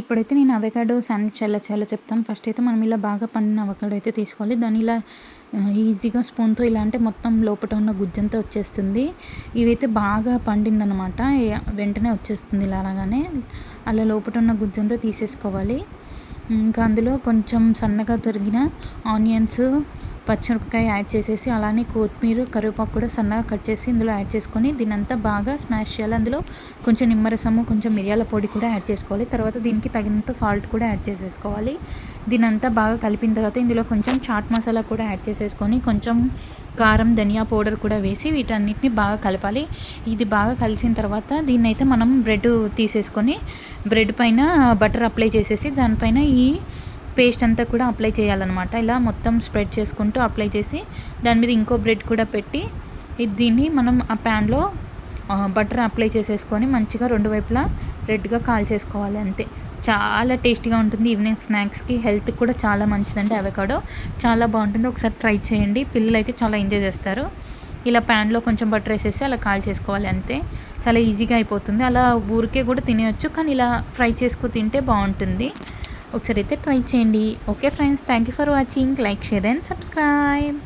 ఇప్పుడైతే నేను avocado sandwich ఎలా చేయాలో చెప్తాను. ఫస్ట్ అయితే మనం ఇలా బాగా పండిన అవకాడో అయితే తీసుకోవాలి. దాన్ని ఇలా ఈజీగా స్పూన్‌తో ఇలా అంటే మొత్తం లోపట ఉన్న గుజ్జంతా వచ్చేస్తుంది. ఇదైతే బాగా పండిందనమాట. వెంటనే వచ్చేస్తుంది ఇలా అనగానే. అలా లోపట ఉన్న గుజ్జంతా తీసేసుకోవాలి. ఇంకా అందులో కొంచెం సన్నగా తరిగిన ఆనియన్స్, పచ్చిమిరపకాయ యాడ్ చేసేసి, అలానే కొత్తిమీర, కరివేపాకు కూడా సన్నగా కట్ చేసి ఇందులో యాడ్ చేసుకొని దీనంతా బాగా స్మాష్ చేయాలి. అందులో కొంచెం నిమ్మరసము, కొంచెం మిరియాల పొడి కూడా యాడ్ చేసుకోవాలి. తర్వాత దీనికి తగినంత సాల్ట్ కూడా యాడ్ చేసేసుకోవాలి. దీనంతా బాగా కలిపిన తర్వాత ఇందులో కొంచెం చాట్ మసాలా కూడా యాడ్ చేసేసుకొని, కొంచెం కారం, ధనియా పౌడర్ కూడా వేసి వీటన్నిటిని బాగా కలపాలి. ఇది బాగా కలిసిన తర్వాత దీన్నైతే మనం బ్రెడ్ తీసేసుకొని బ్రెడ్ పైన బటర్ అప్లై చేసేసి దానిపైన ఈ పేస్ట్ అంతా కూడా అప్లై చేయాలన్నమాట. ఇలా మొత్తం స్ప్రెడ్ చేసుకుంటూ అప్లై చేసి దాని మీద ఇంకో బ్రెడ్ కూడా పెట్టి దీన్ని మనం ఆ ప్యాన్లో బటర్ అప్లై చేసేసుకొని మంచిగా రెండు వైపులా రెడ్గా కాల్చేసుకోవాలి అంతే. చాలా టేస్టీగా ఉంటుంది. ఈవినింగ్ స్నాక్స్కి హెల్త్కి కూడా చాలా మంచిదండి అవకాడో. చాలా బాగుంటుంది. ఒకసారి ట్రై చేయండి. పిల్లలు అయితే చాలా ఎంజాయ్ చేస్తారు. ఇలా ప్యాన్లో కొంచెం బటర్ వేసేసి అలా కాల్ చేసుకోవాలి అంతే. చాలా ఈజీగా అయిపోతుంది. అలా ఊరికే కూడా తినేయచ్చు, కానీ ఇలా ఫ్రై చేసుకు తింటే బాగుంటుంది. ఒకసారి అయితే ట్రై చేయండి. Okay friends, thank you for watching. Like, share and subscribe.